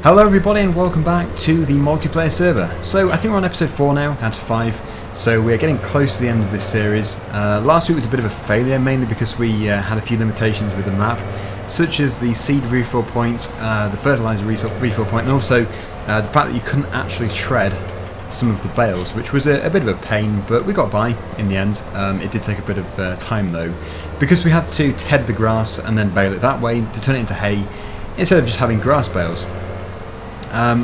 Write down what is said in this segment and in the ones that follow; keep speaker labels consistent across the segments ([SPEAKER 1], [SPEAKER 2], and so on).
[SPEAKER 1] Hello everybody and welcome back to the multiplayer server. So I think we're on episode 4 now, out of 5, so we're getting close to the end of this series. Last week was a bit of a failure, mainly because we had a few limitations with the map, such as the seed refill point, the fertilizer refill point, and also the fact that you couldn't actually shred some of the bales, which was a bit of a pain, but we got by in the end. It did take a bit of time though, because we had to ted the grass and then bale it that way to turn it into hay, instead of just having grass bales.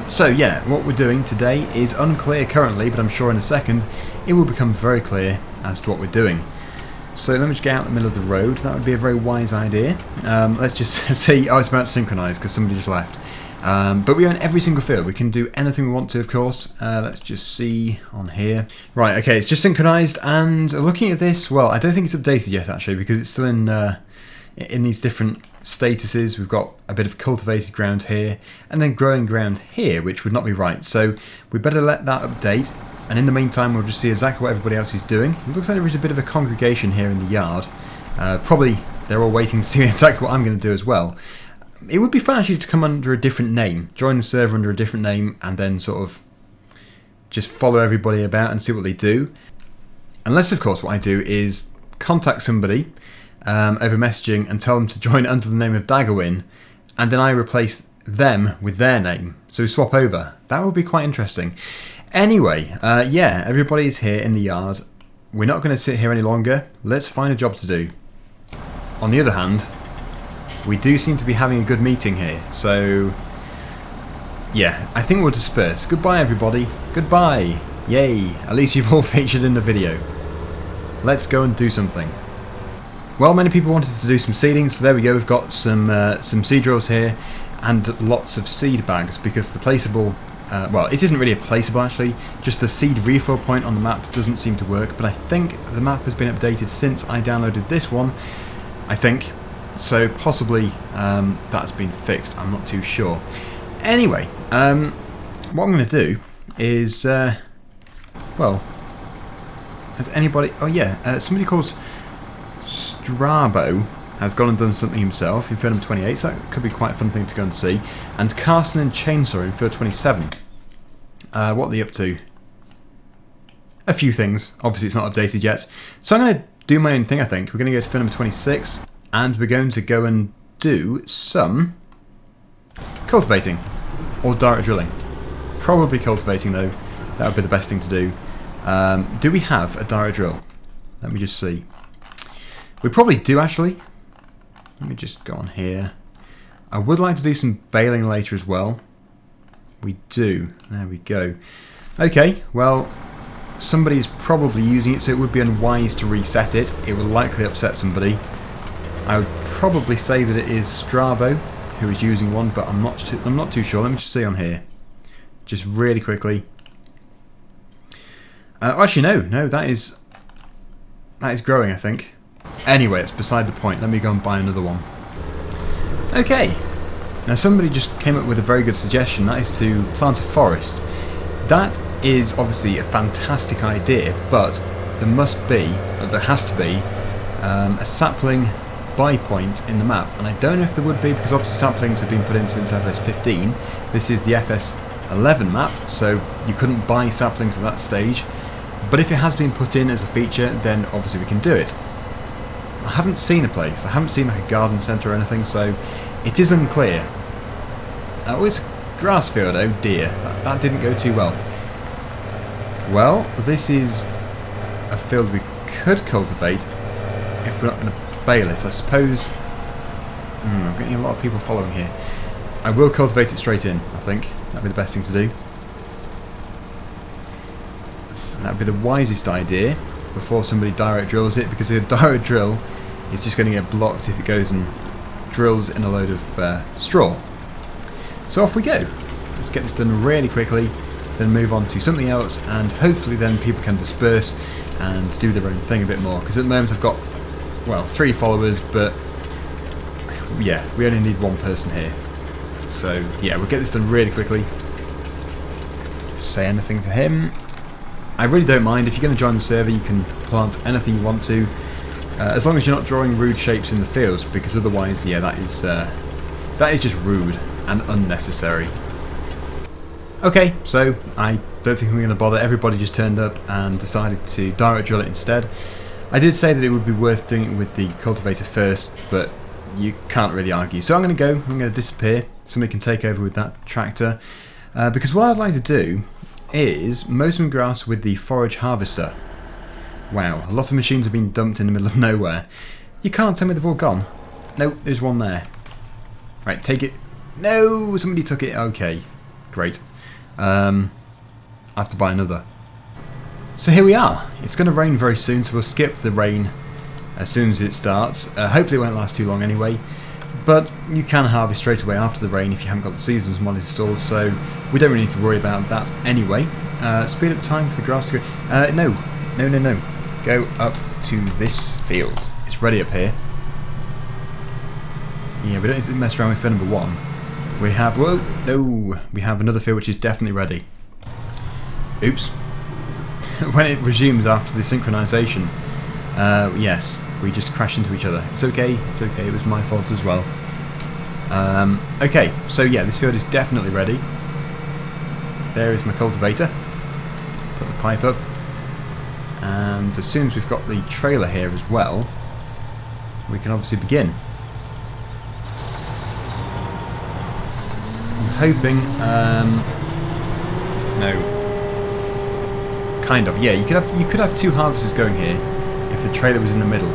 [SPEAKER 1] So yeah, what we're doing today is unclear currently, but I'm sure in a second it will become very clear as to what we're doing. So let me just get out in the middle of the road. That would be a very wise idea. Let's just see. Oh, it's about to synchronise because somebody just left. But we own every single field. We can do anything we want to, of course. Let's just see on here. Right, okay, it's just synchronised, and looking at this, well, I don't think it's updated yet actually, because it's still in these different statuses. We've got a bit of cultivated ground here and then growing ground here, which would not be right, so we better let that update, and in the meantime we'll just see exactly what everybody else is doing. It looks like there is a bit of a congregation here in the yard. Probably they're all waiting to see exactly what I'm going to do as well. It would be fun actually to come under a different name, join the server under a different name, and then sort of just follow everybody about and see what they do. Unless of course what I do is contact somebody over messaging and tell them to join under the name of Daggerwin, and then I replace them with their name, so we swap over. That would be quite interesting. Anyway, yeah, everybody's here in the yard. We're not going to sit here any longer. Let's find a job to do. On the other hand, we do seem to be having a good meeting here, so yeah, I think we'll disperse. Goodbye everybody. Goodbye. Yay, at least you've all featured in the video. Let's go and do something. Well, many people wanted to do some seeding, so there we go. We've got some seed drills here and lots of seed bags, because the placeable, well, it isn't really a placeable actually, just the seed refill point on the map doesn't seem to work, but I think the map has been updated since I downloaded this one, I think, so possibly that's been fixed, I'm not too sure. Anyway, what I'm going to do is, well, has anybody, oh yeah, somebody calls Strabo has gone and done something himself in Film 28, so that could be quite a fun thing to go and see. And Carsten and Chainsaw in Film 27. What are they up to? A few things. Obviously it's not updated yet. So I'm going to do my own thing, I think. We're going to go to Film 26, and we're going to go and do some cultivating. Or direct drilling. Probably cultivating though. That would be the best thing to do. Do we have a direct drill? Let me just see. We probably do actually. Let me just go on here. I would like to do some baling later as well. We do. There we go. Okay, well, somebody's probably using it, so it would be unwise to reset it. It will likely upset somebody. I would probably say that it is Strabo who is using one, but I'm not too sure. Let me just see on here. Just really quickly. Actually, no, that is growing, I think. Anyway, it's beside the point. Let me go and buy another one. Okay. Now somebody just came up with a very good suggestion. That is to plant a forest. That is obviously a fantastic idea, but there must be, or there has to be, a sapling buy point in the map. And I don't know if there would be, because obviously saplings have been put in since FS15. This is the FS11 map, so you couldn't buy saplings at that stage. But if it has been put in as a feature, then obviously we can do it. I haven't seen a place. I haven't seen like a garden centre or anything, so it is unclear. Oh, it's a grass field. Oh dear, that didn't go too well. Well, this is a field we could cultivate if we're not going to bale it, I suppose. I'm getting a lot of people following here. I will cultivate it straight in, I think. That'd be the best thing to do. And that would be the wisest idea before somebody direct drills it, because a direct drill is just going to get blocked if it goes and drills in a load of straw. So off we go. Let's get this done really quickly, then move on to something else, and hopefully then people can disperse and do their own thing a bit more, because at the moment I've got, well, 3 followers, but yeah, we only need 1 person here. So yeah, we'll get this done really quickly. Just say anything to him. I really don't mind. If you're going to join the server, you can plant anything you want to, as long as you're not drawing rude shapes in the fields, because otherwise, yeah, that is just rude and unnecessary. Okay, so I don't think we're going to bother. Everybody just turned up and decided to direct drill it instead. I did say that it would be worth doing it with the cultivator first, but you can't really argue. So I'm going to go, I'm going to disappear. Somebody can take over with that tractor. Because what I'd like to do is mow some grass with the forage harvester. Wow, a lot of machines have been dumped in the middle of nowhere. You can't tell me they've all gone. No, there's one there. Right, take it. No, somebody took it. Okay, great. I have to buy another. So here we are. It's going to rain very soon, so we'll skip the rain as soon as it starts. Hopefully it won't last too long anyway. But you can harvest straight away after the rain if you haven't got the seasons mod installed, so we don't really need to worry about that anyway. Speed up time for the grass to go. No. Go up to this field. It's ready up here. Yeah, we don't need to mess around with field number 1. We have, whoa, no, we have another field which is definitely ready. Oops. When it resumes after the synchronization, yes, we just crashed into each other. It's okay, it was my fault as well. Okay, so yeah, this field is definitely ready. There is my cultivator. Put the pipe up. And as soon as we've got the trailer here as well, we can obviously begin. I'm hoping, no. Kind of, yeah, you could have 2 harvesters going here if the trailer was in the middle.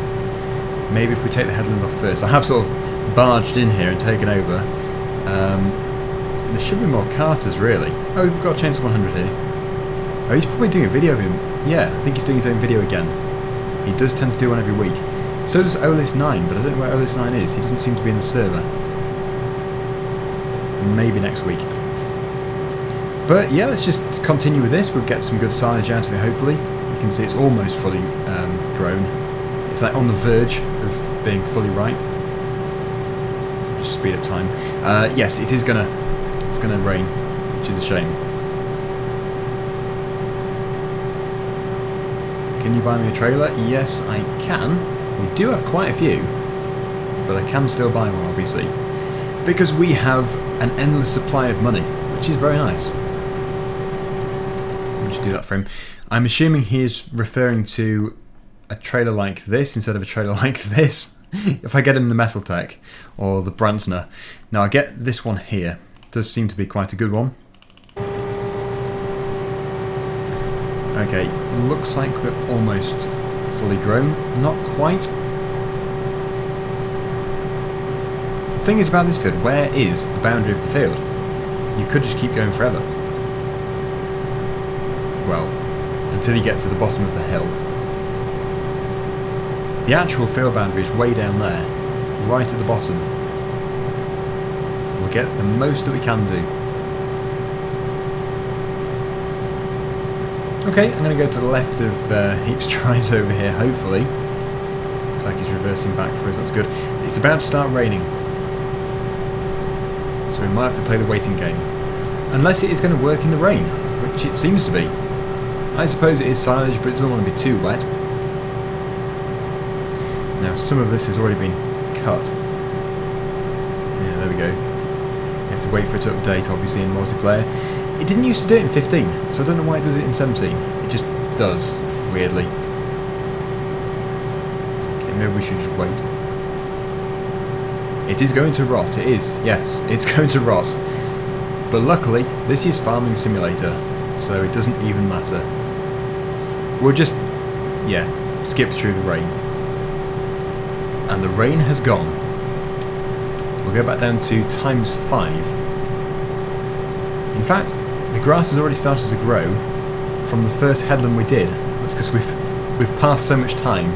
[SPEAKER 1] Maybe if we take the headland off first. I have sort of barged in here and taken over. There should be more carters, really. Oh, we've got Chainsaw 100 here. Oh, he's probably doing a video of him. Yeah, I think he's doing his own video again. He does tend to do one every week. So does Olis9, but I don't know where Olis9 is. He doesn't seem to be in the server. Maybe next week. But yeah, let's just continue with this. We'll get some good silage out of it, hopefully. You can see it's almost fully grown. It's like on the verge of being fully ripe. Just speed up time. Yes, it's gonna rain, which is a shame. Can you buy me a trailer? Yes, I can. We do have quite a few, but I can still buy one, obviously, because we have an endless supply of money, which is very nice. Do that for him. I'm assuming he is referring to a trailer like this instead of a trailer like this. If I get him the Metal Tech or the Brandsner. Now I get this one here. Does seem to be quite a good one. Okay, looks like we're almost fully grown. Not quite. The thing is about this field, where is the boundary of the field? You could just keep going forever. Well, until you get to the bottom of the hill. The actual field boundary is way down there, right at the bottom. We'll get the most that we can do. Okay, I'm going to go to the left of Heaps Tries over here, hopefully. Looks like he's reversing back for us, that's good. It's about to start raining. So we might have to play the waiting game. Unless it is going to work in the rain, which it seems to be. I suppose it is silage, but it doesn't want to be too wet. Now, some of this has already been cut. Yeah, there we go. You have to wait for it to update, obviously, in multiplayer. It didn't used to do it in 15, so I don't know why it does it in 17. It just does, weirdly. Okay, maybe we should just wait. It is going to rot, it is. Yes, it's going to rot. But luckily, this is Farming Simulator, so it doesn't even matter. We'll just, yeah, skip through the rain. And the rain has gone. We'll go back down to ×5. In fact, the grass has already started to grow from the first headland we did. That's because we've passed so much time.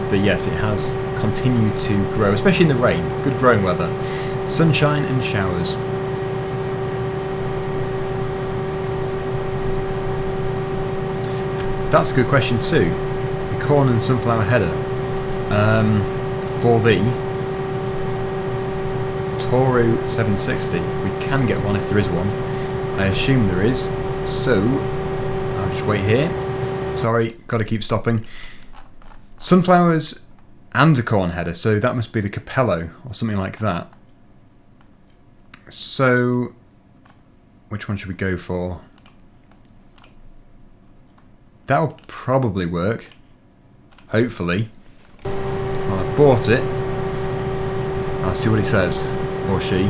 [SPEAKER 1] But yes, it has continued to grow, especially in the rain. Good growing weather. Sunshine and showers. That's a good question too. The corn and sunflower header. For the Toro 760. We can get one if there is one. I assume there is. So, I'll just wait here. Sorry, gotta keep stopping. Sunflowers and a corn header, so that must be the Capello or something like that. So, Which one should we go for? That will probably work. Hopefully. Well, I've bought it. I'll see what he says. Or she.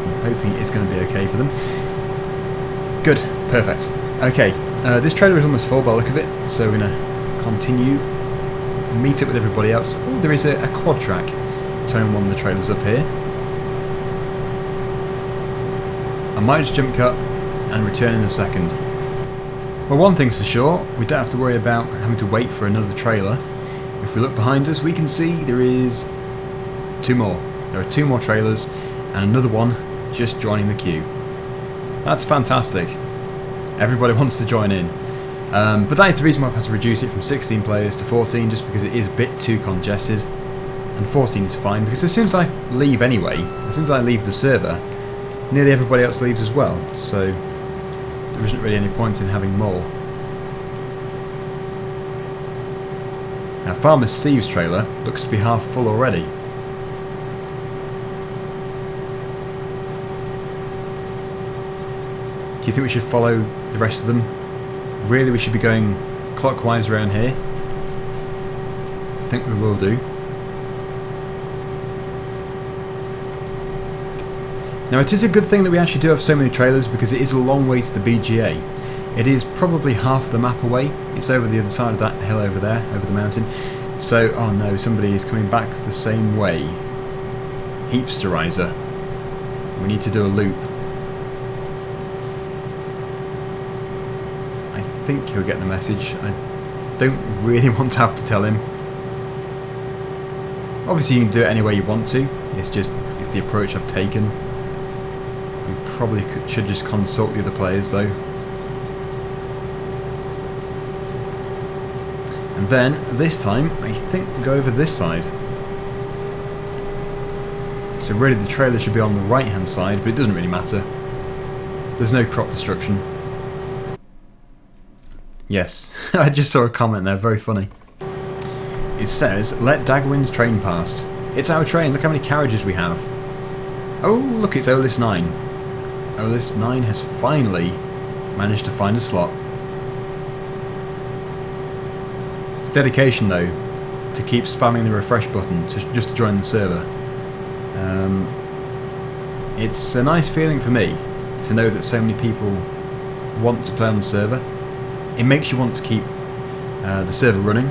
[SPEAKER 1] I'm hoping it's going to be okay for them. Good. Perfect. Okay. This trailer is almost full by the look of it. So we're going to continue. Meet up with everybody else. Oh, there is a quad track. Towing one of the trailers up here. I might just jump cut and return in a second. Well, one thing's for sure, we don't have to worry about having to wait for another trailer. If we look behind us, we can see there is 2 more. There are 2 more trailers and another one just joining the queue. That's fantastic. Everybody wants to join in. But that is the reason why I've had to reduce it from 16 players to 14, just because it is a bit too congested. And 14 is fine, because as soon as I leave anyway, as soon as I leave the server, nearly everybody else leaves as well, so there isn't really any point in having more. Now, Farmer Steve's trailer looks to be half full already. Do you think we should follow the rest of them? Really, we should be going clockwise around here. I think we will do. Now, it is a good thing that we actually do have so many trailers, because it is a long way to the BGA. It is probably half the map away. It's over the other side of that hill over there, over the mountain. So, oh no, somebody is coming back the same way. Heapsterizer. We need to do a loop. I think he'll get the message. I don't really want to have to tell him. Obviously you can do it any way you want to. It's the approach I've taken. We probably should just consult the other players though. And then, this time, I think we'll go over this side. So really the trailer should be on the right hand side, but it doesn't really matter. There's no crop destruction. Yes, I just saw a comment there, very funny. It says, let Dagwin's train past. It's our train, look how many carriages we have. Oh, look, it's Olis 9. Olis 9 has finally managed to find a slot. It's dedication, though, to keep spamming the refresh button just to join the server. It's a nice feeling for me to know that so many people want to play on the server. It makes you want to keep the server running,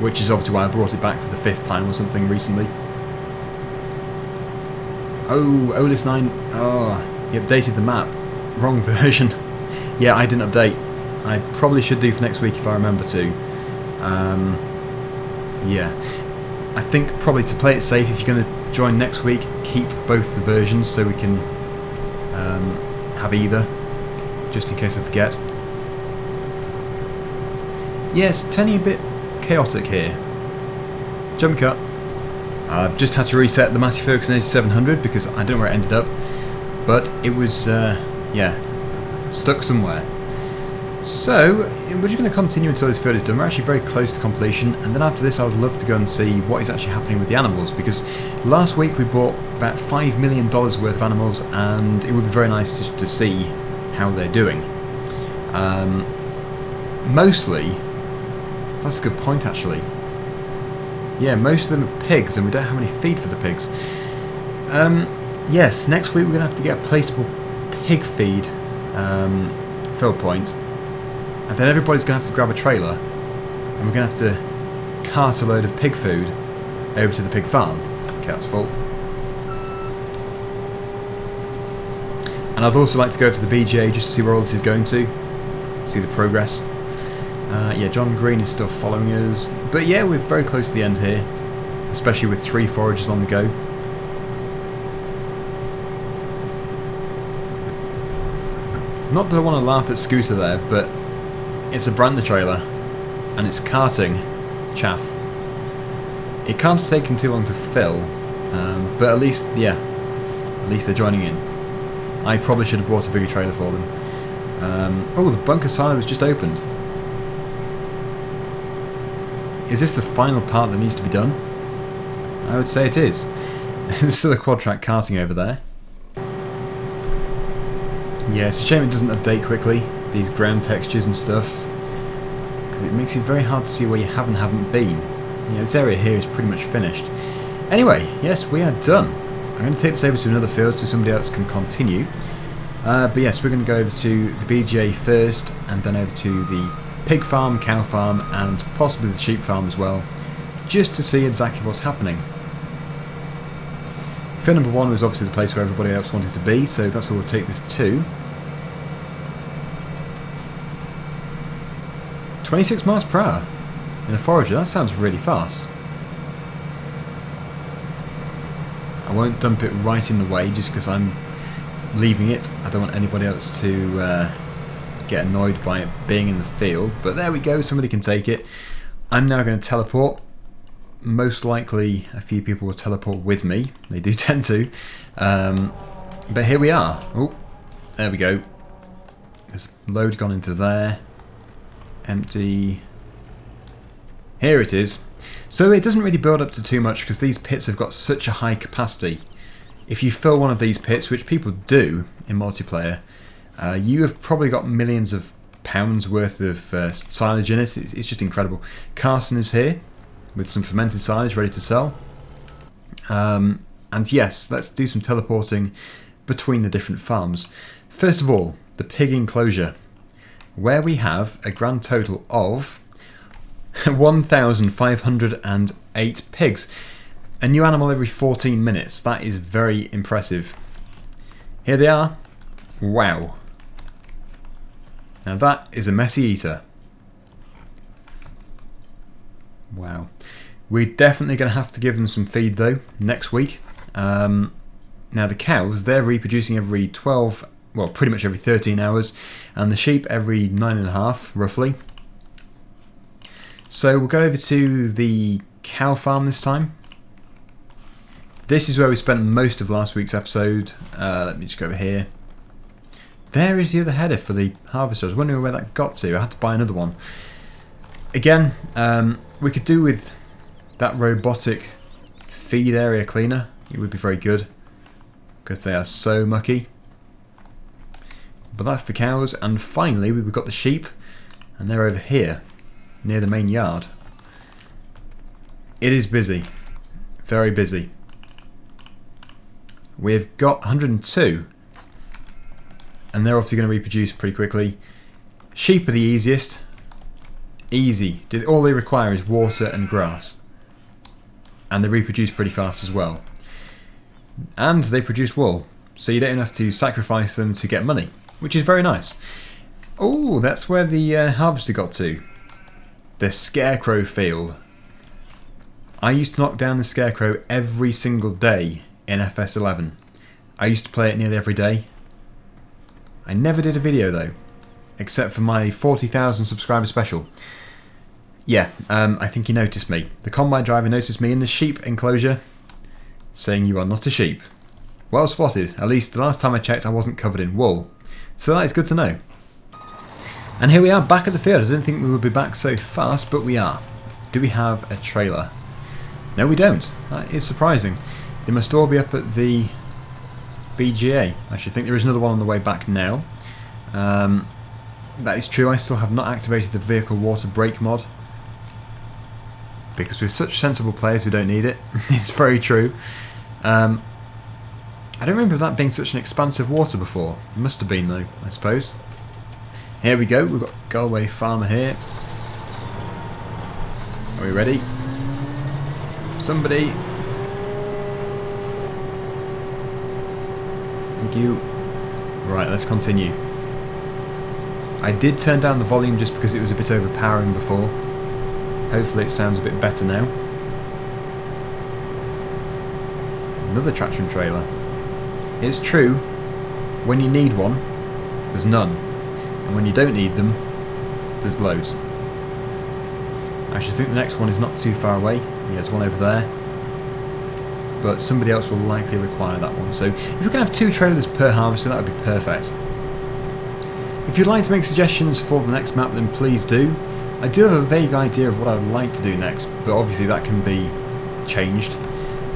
[SPEAKER 1] which is obviously why I brought it back for the 5th time or something recently. Oh, Olis 9. Oh, he updated the map. Wrong version. Yeah, I didn't update. I probably should do for next week if I remember to. Yeah. I think probably to play it safe, if you're going to join next week, keep both the versions so we can have either, just in case I forget. Yes, turning a bit chaotic here. Jump cut. I've just had to reset the Massey Ferguson 8700 because I don't know where it ended up, but it was, yeah, stuck somewhere. So, we're just going to continue until this field is done. We're actually very close to completion, and then after this I would love to go and see what is actually happening with the animals, because last week we bought about $5 million worth of animals, and it would be very nice to see how they're doing. Mostly, that's a good point actually. Yeah, most of them are pigs, and we don't have any feed for the pigs. Yes, next week we're going to have to get a placeable pig feed fill point. And then everybody's going to have to grab a trailer, and we're going to have to cart a load of pig food over to the pig farm. Okay, that's full. And I'd also like to go over to the BGA just to see where all this is going to, see the progress. Yeah, John Green is still following us, but yeah, we're very close to the end here, especially with 3 foragers on the go. Not that I want to laugh at Scooter there, but it's a Brantner trailer, and it's carting chaff. It can't have taken too long to fill, but at least, yeah, at least they're joining in. I probably should have bought a bigger trailer for them. Oh, the bunker silo was just opened. Is this the final part that needs to be done? I would say it is. There's still a quad-track karting over there. Yeah, it's a shame it doesn't update quickly, these ground textures and stuff, because it makes it very hard to see where you have and haven't been. Yeah, this area here is pretty much finished. Anyway, yes, we are done. I'm going to take this over to another field so somebody else can continue. But yes, we're going to go over to the BGA first, and then over to the pig farm, cow farm, and possibly the sheep farm as well, just to see exactly what's happening. Field number 1 was obviously the place where everybody else wanted to be, so that's where we'll take this to. 26 miles per hour in a forager, that sounds really fast. I won't dump it right in the way just because I'm leaving it. I don't want anybody else to get annoyed by it being in the field, but there we go, somebody can take it. I'm now going to teleport. Most likely a few people will teleport with me, they do tend to, but here we are. Oh, there we go. There's a load gone into there. Empty. Here it is. So it doesn't really build up to too much because these pits have got such a high capacity. If you fill one of these pits, which people do in multiplayer, you have probably got millions of pounds worth of silage in it. It's just incredible. Carson is here with some fermented silage ready to sell. And yes, let's do some teleporting between the different farms. First of all, the pig enclosure, where we have a grand total of 1,508 pigs. A new animal every 14 minutes. That is very impressive. Here they are. Wow. Now that is a messy eater. Wow. We're definitely going to have to give them some feed though next week. Now the cows, they're reproducing every 12, well pretty much every 13 hours, and the sheep every 9.5 roughly. So we'll go over to the cow farm this time. This is where we spent most of last week's episode. Let me just go over here. There is the other header for the harvester. I was wondering where that got to. I had to buy another one. Again, we could do with that robotic feed area cleaner. It would be very good because they are so mucky. But that's the cows, and finally we've got the sheep, and they're over here near the main yard. It is busy, very busy. We've got 102, and they're obviously going to reproduce pretty quickly. Sheep are the easiest. Easy. All they require is water and grass, and they reproduce pretty fast as well. And they produce wool, so you don't have to sacrifice them to get money, which is very nice. Oh, that's where the harvester got to. The scarecrow field. I used to knock down the scarecrow every single day in FS11. I used to play it nearly every day. I never did a video though, except for my 40,000 subscriber special. Yeah, I think he noticed me. The combine driver noticed me in the sheep enclosure, saying you are not a sheep. Well spotted. At least the last time I checked I wasn't covered in wool. So that is good to know. And here we are back at the field. I didn't think we would be back so fast, but we are. Do we have a trailer? No, we don't. That is surprising. They must all be up at the BGA. I should think there is another one on the way back now. That is true. I still have not activated the vehicle water brake mod, because we're such sensible players we don't need it. It's very true. I don't remember that being such an expansive water before. It must have been though, I suppose. Here we go, we've got Galway Farmer here. Are we ready? Somebody. Thank you. Right, let's continue. I did turn down the volume just because it was a bit overpowering before. Hopefully it sounds a bit better now. Another traction trailer. It's true, when you need one, there's none. And when you don't need them, there's loads. I should think the next one is not too far away. Yeah, there's one over there. But somebody else will likely require that one. So if we can have 2 trailers per harvester, that would be perfect. If you'd like to make suggestions for the next map, then please do. I do have a vague idea of what I would like to do next, but obviously that can be changed.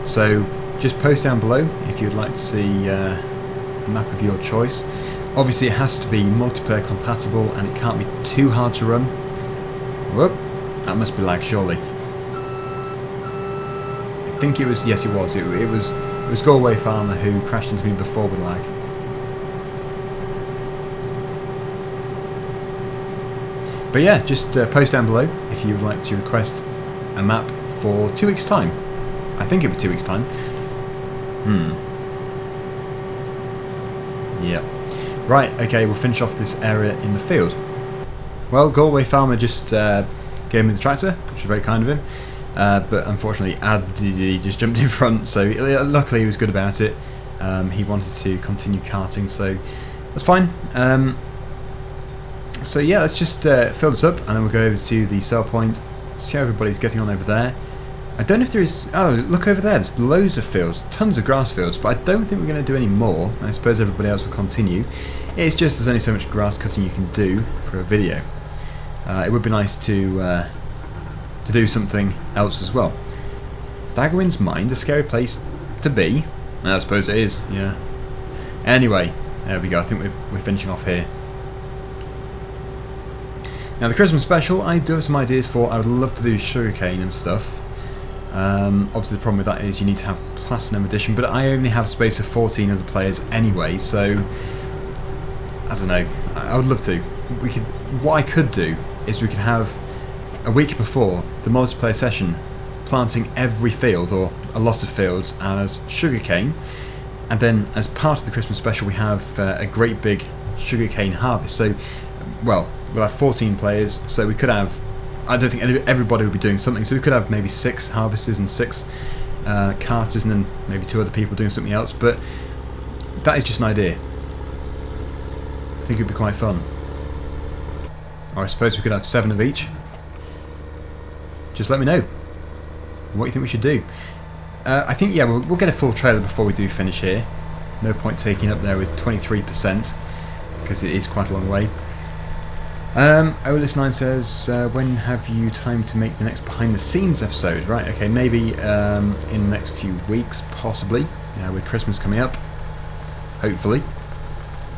[SPEAKER 1] So just post down below if you'd like to see a map of your choice. Obviously it has to be multiplayer compatible and it can't be too hard to run. Whoop, that must be lag surely. I think it was, yes it was. It was Galway Farmer who crashed into me before with lag. But yeah, just post down below if you would like to request a map for 2 weeks time. I think it'll be 2 weeks time. Yep. Right, okay, we'll finish off this area in the field. Well, Galway Farmer just gave me the tractor, which was very kind of him. But unfortunately, Addy just jumped in front, so luckily he was good about it. He wanted to continue karting, so that's fine. So yeah, let's just fill this up, and then we'll go over to the sell point, see how everybody's getting on over there. I don't know if there is... Oh, look over there, there's loads of fields, tons of grass fields, but I don't think we're going to do any more. I suppose everybody else will continue. It's just there's only so much grass cutting you can do for a video. It would be nice to do something else as well. Daggerwin's Mine, a scary place to be. I suppose it is, yeah. Anyway, there we go, I think we're finishing off here. Now the Christmas special, I do have some ideas for. I would love to do sugarcane and stuff. Obviously the problem with that is you need to have Platinum Edition, but I only have space for 14 other players anyway, so I don't know. I would love to. What I could do is we could have a week before the multiplayer session planting every field, or a lot of fields, as sugarcane, and then as part of the Christmas special we have a great big sugarcane harvest. So, well, we'll have 14 players, so we could have, I don't think everybody would be doing something, so we could have maybe 6 harvesters and 6 carters, and then maybe 2 other people doing something else, but that is just an idea. I think it would be quite fun. Or I suppose we could have 7 of each. Just let me know what you think we should do. I think, yeah, we'll get a full trailer before we do finish here. No point taking up there with 23%, because it is quite a long way. Olis9 says, when have you time to make the next behind the scenes episode? Right, okay, maybe in the next few weeks, possibly, with Christmas coming up, hopefully.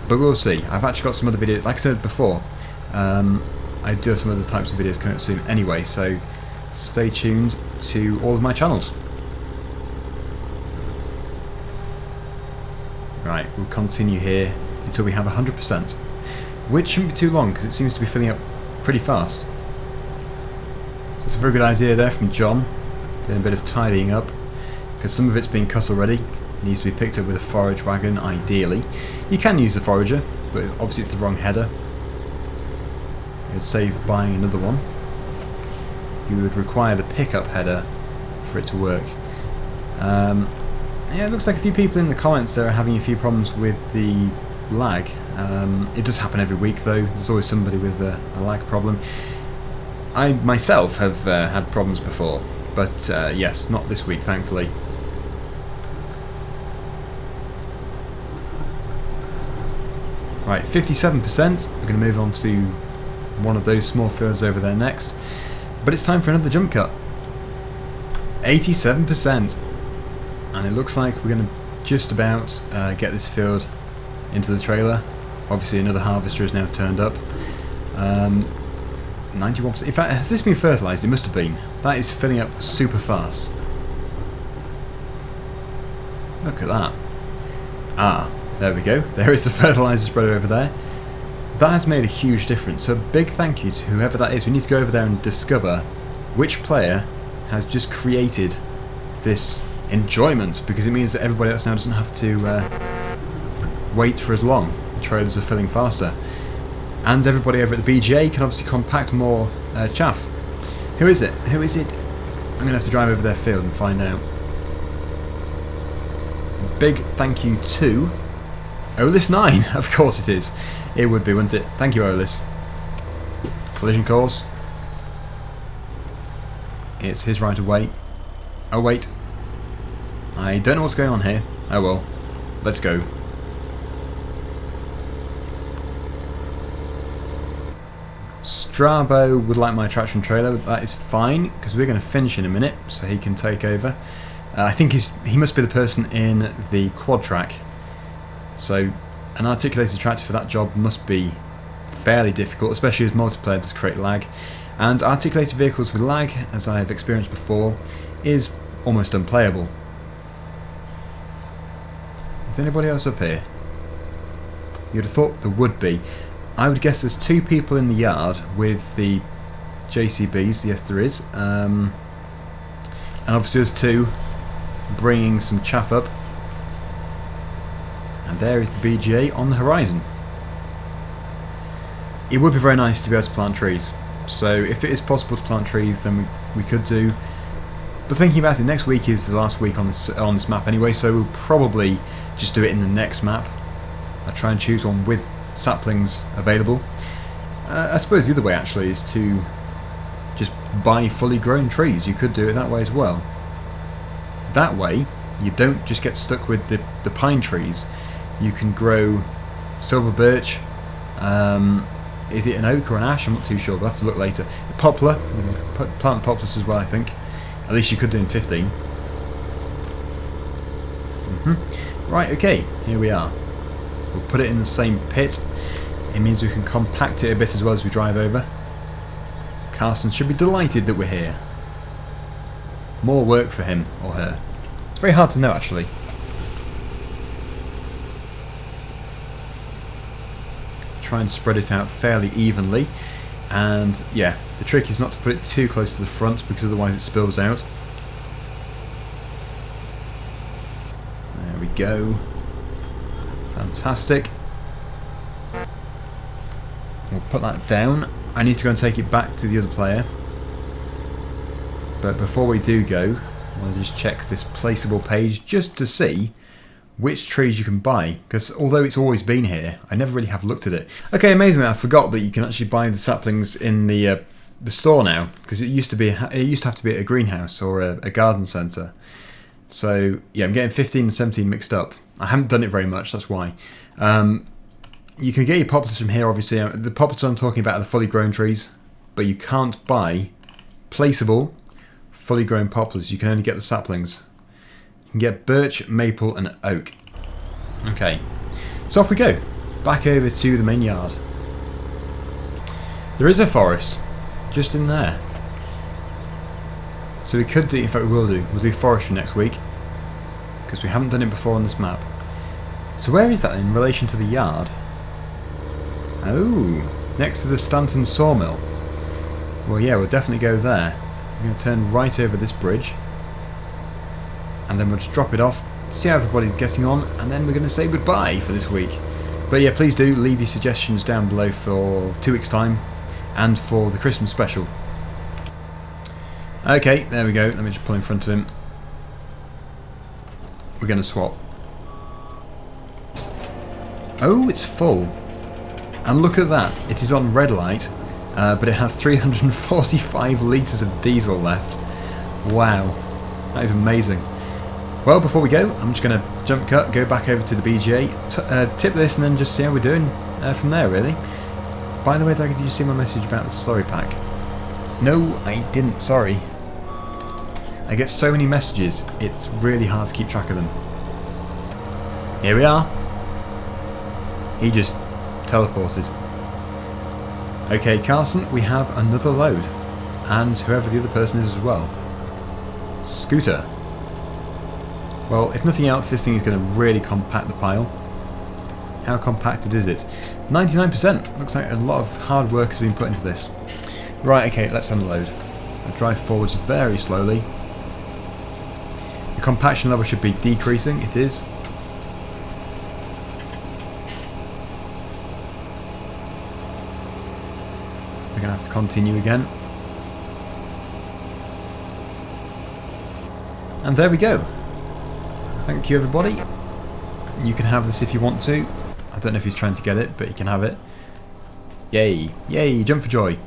[SPEAKER 1] But we'll see. I've actually got some other videos, like I said before, I do have some other types of videos coming up soon anyway, so stay tuned to all of my channels. Right, we'll continue here until we have 100%. Which shouldn't be too long, because it seems to be filling up pretty fast. That's a very good idea there from John, doing a bit of tidying up, because some of it's been cut already. It needs to be picked up with a forage wagon, ideally. You can use the forager, but obviously it's the wrong header. It would save buying another one. You would require the pickup header for it to work. Yeah, it looks like a few people in the comments there are having a few problems with the lag. It does happen every week though. There's always somebody with a lag problem. I myself have had problems before, but yes, not this week thankfully. Right, 57%. We're going to move on to one of those small fields over there next. But it's time for another jump cut. 87%. And it looks like we're going to just about get this field into the trailer. Obviously another harvester is now turned up. 91%. In fact, has this been fertilised? It must have been. That is filling up super fast. Look at that. Ah, there we go. There is the fertiliser spreader over there. That has made a huge difference. So a big thank you to whoever that is. We need to go over there and discover which player has just created this enjoyment, because it means that everybody else now doesn't have to wait for as long. The trailers are filling faster. And everybody over at the BGA can obviously compact more chaff. Who is it? Who is it? I'm going to have to drive over their field and find out. Big thank you to Olis9. Of course it is. It would be, wouldn't it? Thank you, Olis. Collision course. It's his right of way. Oh, wait. I don't know what's going on here. Oh well. Let's go. Strabo would like my traction trailer, but that is fine, because we're going to finish in a minute, so he can take over. I think he must be the person in the quad track. So an articulated tractor for that job must be fairly difficult, especially as multiplayer does create lag. And articulated vehicles with lag, as I have experienced before, is almost unplayable. Is anybody else up here? You'd have thought there would be. I would guess there's 2 people in the yard with the JCBs, yes there is. And obviously there's 2 bringing some chaff up. And there is the BGA on the horizon. It would be very nice to be able to plant trees. So if it is possible to plant trees, then we could do. But thinking about it, next week is the last week on this map anyway, so we'll probably just do it in the next map. I'll try and choose one with saplings available. I suppose the other way actually is to just buy fully grown trees. You could do it that way as well. That way you don't just get stuck with the pine trees. You can grow silver birch, is it an oak or an ash? I'm not too sure, we'll have to look later. Poplar, plant poplars as well I think. At least you could do in 15. Right, okay, here we are. We'll put it in the same pit. It means we can compact it a bit as well as we drive over. Carson should be delighted that we're here. More work for him or her. It's very hard to know actually. Try and spread it out fairly evenly, and yeah, the trick is not to put it too close to the front because otherwise it spills out. There we go. Fantastic. We'll put that down. I need to go and take it back to the other player, but before we do go, I'll just check this placeable page just to see which trees you can buy, because although it's always been here, I never really have looked at it. Okay, amazingly, I forgot that you can actually buy the saplings in the store now, because it used to have to be at a greenhouse or a garden centre. So yeah, I'm getting 15 and 17 mixed up. I haven't done it very much, that's why. You can get your poplars from here, obviously. The poplars I'm talking about are the fully grown trees, but you can't buy placeable, fully grown poplars. You can only get the saplings. You can get birch, maple and oak. Okay, so off we go, back over to the main yard. There is a forest, just in there. So we could do, in fact we will do, we'll do forestry next week, because we haven't done it before on this map. So where is that in relation to the yard? Oh, next to the Stanton sawmill. Well yeah, we'll definitely go there. We're going to turn right over this bridge, and then we'll just drop it off, see how everybody's getting on, and then we're going to say goodbye for this week. But yeah, please do leave your suggestions down below for 2 weeks time and for the Christmas special. Okay, there we go. Let me just pull in front of him. We're going to swap. Oh, it's full. And look at that. It is on red light, but it has 345 litres of diesel left. Wow. That is amazing. Well, before we go, I'm just going to jump cut, go back over to the BGA, tip this, and then just see how we're doing from there, really. By the way, did you see my message about the slurry pack? No, I didn't, sorry. I get so many messages, it's really hard to keep track of them. Here we are. He just teleported. Okay, Carson, we have another load. And whoever the other person is as well. Scooter. Well, if nothing else, this thing is going to really compact the pile. How compacted is it? 99%. Looks like a lot of hard work has been put into this. Right, okay, let's unload. I'll drive forwards very slowly. The compaction level should be decreasing. It is. We're going to have to continue again. And there we go. Thank you, everybody. You can have this if you want to. I don't know if he's trying to get it, but you can have it. Yay. Yay, jump for joy.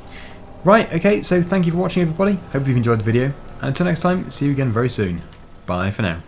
[SPEAKER 1] Right, okay, so thank you for watching, everybody. Hope you've enjoyed the video. And until next time, see you again very soon. Bye for now.